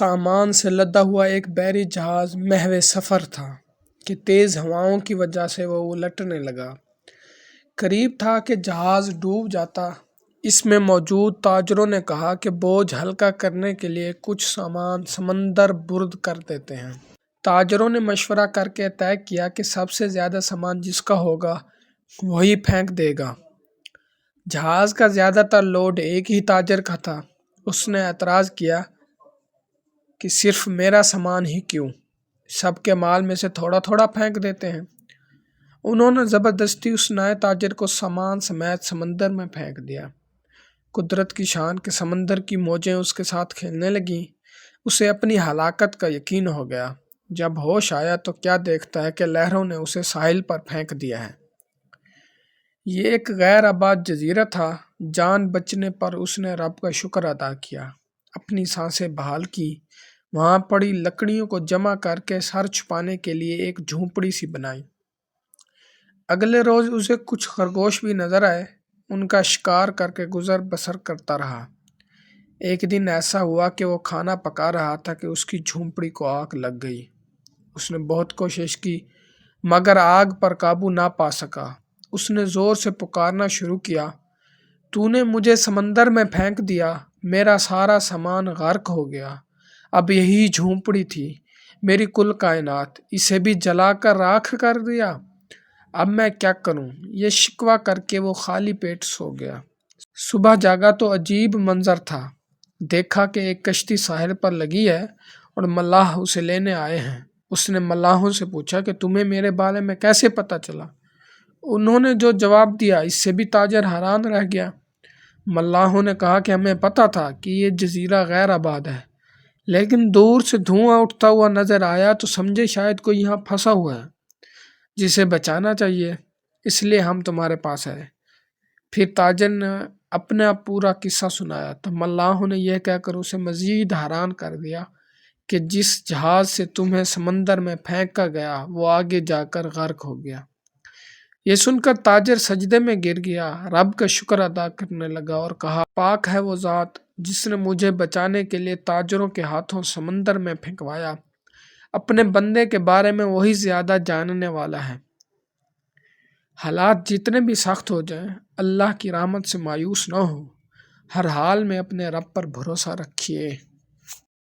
سامان سے لدا ہوا ایک بحری جہاز محو سفر تھا کہ تیز ہواؤں کی وجہ سے وہ الٹنے لگا۔ قریب تھا کہ جہاز ڈوب جاتا۔ اس میں موجود تاجروں نے کہا کہ بوجھ ہلکا کرنے کے لیے کچھ سامان سمندر برد کر دیتے ہیں۔ تاجروں نے مشورہ کر کے طے کیا کہ سب سے زیادہ سامان جس کا ہوگا وہی پھینک دے گا۔ جہاز کا زیادہ تر لوڈ ایک ہی تاجر کا تھا۔ اس نے اعتراض کیا کہ صرف میرا سامان ہی کیوں، سب کے مال میں سے تھوڑا تھوڑا پھینک دیتے ہیں۔ انہوں نے زبردستی اس نئے تاجر کو سامان سمیت سمندر میں پھینک دیا۔ قدرت کی شان کہ سمندر کی موجیں اس کے ساتھ کھیلنے لگیں۔ اسے اپنی ہلاکت کا یقین ہو گیا۔ جب ہوش آیا تو کیا دیکھتا ہے کہ لہروں نے اسے ساحل پر پھینک دیا ہے۔ یہ ایک غیر آباد جزیرہ تھا۔ جان بچنے پر اس نے رب کا شکر ادا کیا، اپنی سانسیں بحال کی، وہاں پڑی لکڑیوں کو جمع کر کے سر چھپانے کے لیے ایک جھونپڑی سی بنائی۔ اگلے روز اسے کچھ خرگوش بھی نظر آئے۔ ان کا شکار کر کے گزر بسر کرتا رہا۔ ایک دن ایسا ہوا کہ وہ کھانا پکا رہا تھا کہ اس کی جھونپڑی کو آگ لگ گئی۔ اس نے بہت کوشش کی مگر آگ پر قابو نہ پا سکا۔ اس نے زور سے پکارنا شروع کیا، تو نے مجھے سمندر میں پھینک دیا، میرا سارا سامان غرق ہو گیا، اب یہی جھونپڑی تھی، میری کل کائنات، اسے بھی جلا کر راکھ کر دیا، اب میں کیا کروں؟ یہ شکوہ کر کے وہ خالی پیٹ سو گیا۔ صبح جاگا تو عجیب منظر تھا۔ دیکھا کہ ایک کشتی ساحل پر لگی ہے اور ملاح اسے لینے آئے ہیں۔ اس نے ملاحوں سے پوچھا کہ تمہیں میرے بارے میں کیسے پتہ چلا؟ انہوں نے جو جواب دیا اس سے بھی تاجر حیران رہ گیا۔ ملاحوں نے کہا کہ ہمیں پتہ تھا کہ یہ جزیرہ غیر آباد ہے، لیکن دور سے دھواں اٹھتا ہوا نظر آیا تو سمجھے شاید کوئی یہاں پھنسا ہوا ہے جسے بچانا چاہیے، اس لیے ہم تمہارے پاس آئے۔ پھر تاجر نے اپنا پورا قصہ سنایا تو ملاحوں نے یہ کہہ کر اسے مزید حیران کر دیا کہ جس جہاز سے تمہیں سمندر میں پھینکا گیا وہ آگے جا کر غرق ہو گیا۔ یہ سن کر تاجر سجدے میں گر گیا، رب کا شکر ادا کرنے لگا اور کہا، پاک ہے وہ ذات جس نے مجھے بچانے کے لیے تاجروں کے ہاتھوں سمندر میں پھینکوایا۔ اپنے بندے کے بارے میں وہی زیادہ جاننے والا ہے۔ حالات جتنے بھی سخت ہو جائیں، اللہ کی رحمت سے مایوس نہ ہو، ہر حال میں اپنے رب پر بھروسہ رکھیے۔